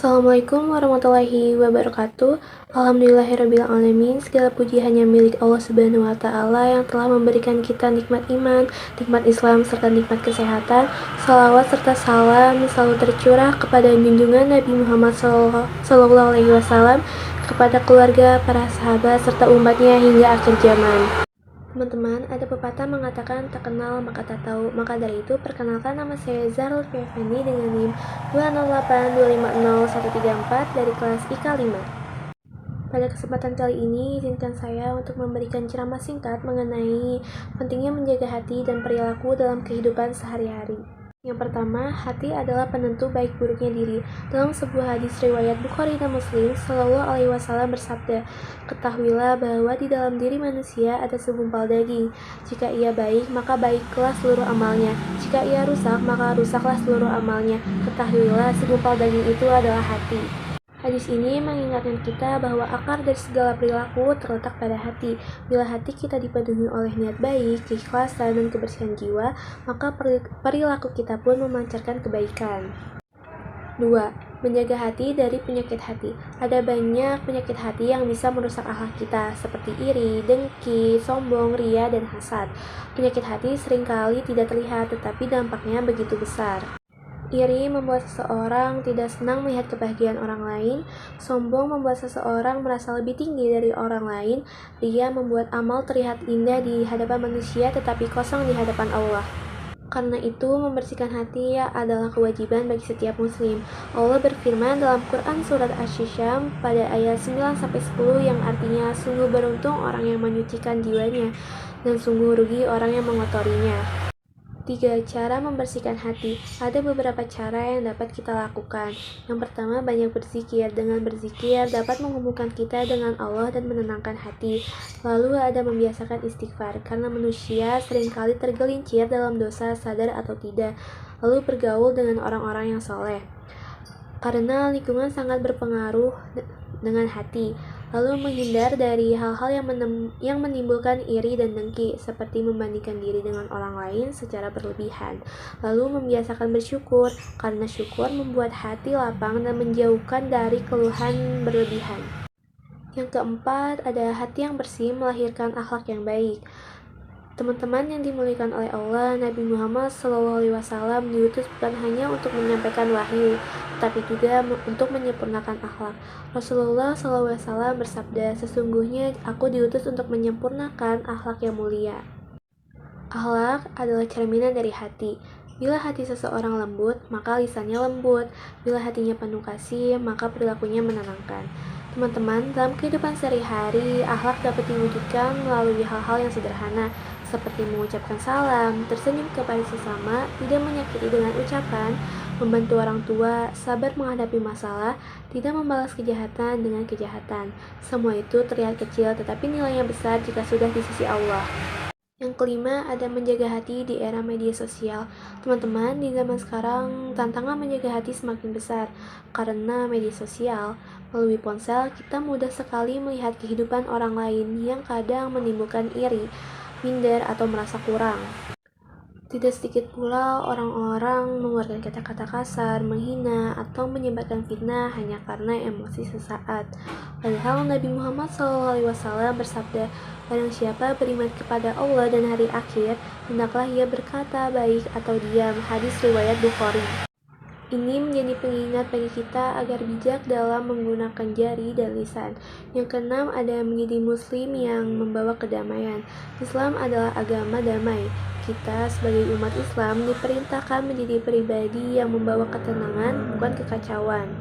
Assalamualaikum warahmatullahi wabarakatuh. Alhamdulillahirrabbilalamin. Segala puji hanya milik Allah Subhanahu wa Ta'ala yang telah memberikan kita nikmat iman, nikmat Islam, serta nikmat kesehatan. Salawat serta salam selalu tercurah kepada junjungan Nabi Muhammad SAW, kepada keluarga, para sahabat, serta umatnya hingga akhir zaman. Teman-teman, ada pepatah mengatakan tak kenal maka tak tahu. Maka dari itu, perkenalkan nama saya Zahrul Effendi dengan NIM 208250134 dari kelas IK 5. Pada kesempatan kali ini, izinkan saya untuk memberikan ceramah singkat mengenai pentingnya menjaga hati dan perilaku dalam kehidupan sehari-hari. Yang pertama, hati adalah penentu baik buruknya diri. Dalam sebuah hadis riwayat Bukhari dan Muslim, Shallallahu Alaihi Wasallam bersabda, "Ketahuilah bahwa di dalam diri manusia ada segumpal daging. Jika ia baik, maka baiklah seluruh amalnya. Jika ia rusak, maka rusaklah seluruh amalnya. Ketahuilah segumpal daging itu adalah hati." Hadis ini mengingatkan kita bahwa akar dari segala perilaku terletak pada hati. Bila hati kita dipenuhi oleh niat baik, keikhlasan, dan kebersihan jiwa, maka perilaku kita pun memancarkan kebaikan. 2. Menjaga hati dari penyakit hati. Ada banyak penyakit hati yang bisa merusak akhlak kita, seperti iri, dengki, sombong, ria, dan hasad. Penyakit hati seringkali tidak terlihat, tetapi dampaknya begitu besar. Iri membuat seseorang tidak senang melihat kebahagiaan orang lain. Sombong membuat seseorang merasa lebih tinggi dari orang lain. Ria membuat amal terlihat indah di hadapan manusia tetapi kosong di hadapan Allah. Karena itu, membersihkan hati adalah kewajiban bagi setiap muslim. Allah berfirman dalam Quran Surat Asy-Syam pada ayat 9-10 yang artinya, sungguh beruntung orang yang menyucikan jiwanya, dan sungguh rugi orang yang mengotorinya. 3. Cara membersihkan hati. Ada beberapa cara yang dapat kita lakukan. Yang pertama, banyak berzikir. Dengan berzikir dapat menghubungkan kita dengan Allah dan menenangkan hati. Lalu ada membiasakan istighfar, karena manusia seringkali tergelincir dalam dosa sadar atau tidak. Lalu bergaul dengan orang-orang yang soleh, karena lingkungan sangat berpengaruh dengan hati. Lalu menghindar dari hal-hal yang menimbulkan iri dan dengki, seperti membandingkan diri dengan orang lain secara berlebihan. Lalu membiasakan bersyukur, karena syukur membuat hati lapang dan menjauhkan dari keluhan berlebihan. Yang keempat, ada hati yang bersih melahirkan akhlak yang baik. Teman-teman yang dimuliakan oleh Allah, Nabi Muhammad SAW diutus bukan hanya untuk menyampaikan wahyu, tetapi juga untuk menyempurnakan akhlak. Rasulullah SAW bersabda, "Sesungguhnya aku diutus untuk menyempurnakan akhlak yang mulia." Akhlak adalah cerminan dari hati. Bila hati seseorang lembut, maka lisannya lembut. Bila hatinya penuh kasih, maka perilakunya menenangkan. Teman-teman, dalam kehidupan sehari-hari, akhlak dapat diwujudkan melalui hal-hal yang sederhana, seperti mengucapkan salam, tersenyum kepada sesama, tidak menyakiti dengan ucapan, membantu orang tua, sabar menghadapi masalah, tidak membalas kejahatan dengan kejahatan. Semua itu terlihat kecil, tetapi nilainya besar jika sudah di sisi Allah. Yang kelima, ada menjaga hati di era media sosial. Teman-teman, di zaman sekarang, tantangan menjaga hati semakin besar. Karena media sosial, melalui ponsel, kita mudah sekali melihat kehidupan orang lain yang kadang menimbulkan iri, minder, atau merasa kurang. Tidak sedikit pula orang-orang mengeluarkan kata-kata kasar, menghina, atau menyebarkan fitnah hanya karena emosi sesaat. Padahal Nabi Muhammad SAW bersabda, "Barang siapa beriman kepada Allah dan hari akhir, hendaklah ia berkata baik atau diam." Hadis riwayat Bukhari. Ini menjadi pengingat bagi kita agar bijak dalam menggunakan jari dan lisan. Yang keenam, ada menjadi muslim yang membawa kedamaian. Islam adalah agama damai. Kita sebagai umat Islam diperintahkan menjadi pribadi yang membawa ketenangan, bukan kekacauan.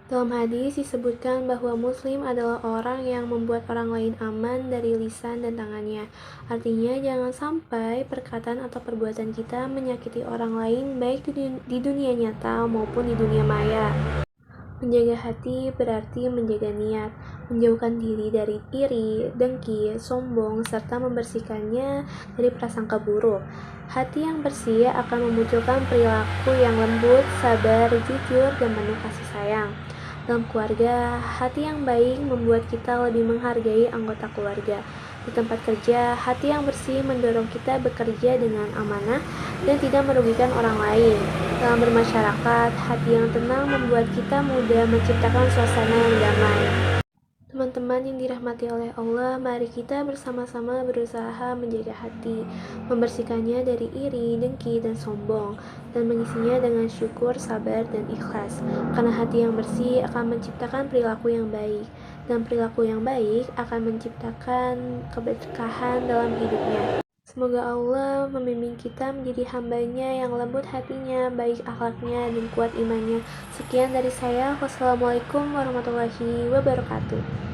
Dalam hadis disebutkan bahwa muslim adalah orang yang membuat orang lain aman dari lisan dan tangannya. Artinya jangan sampai perkataan atau perbuatan kita menyakiti orang lain baik di dunia nyata maupun di dunia maya. Menjaga hati berarti menjaga niat, menjauhkan diri dari iri, dengki, sombong, serta membersihkannya dari prasangka buruk. Hati yang bersih akan memunculkan perilaku yang lembut, sabar, jujur, dan penuh kasih sayang. Dalam keluarga, hati yang baik membuat kita lebih menghargai anggota keluarga. Di tempat kerja, hati yang bersih mendorong kita bekerja dengan amanah dan tidak merugikan orang lain. Dalam bermasyarakat, hati yang tenang membuat kita mudah menciptakan suasana yang damai. Teman-teman yang dirahmati oleh Allah, mari kita bersama-sama berusaha menjaga hati, membersihkannya dari iri, dengki, dan sombong, dan mengisinya dengan syukur, sabar, dan ikhlas. Karena hati yang bersih akan menciptakan perilaku yang baik, dan perilaku yang baik akan menciptakan keberkahan dalam hidupnya. Semoga Allah membimbing kita menjadi hambanya yang lembut hatinya, baik akhlaknya, dan kuat imannya. Sekian dari saya. Wassalamualaikum warahmatullahi wabarakatuh.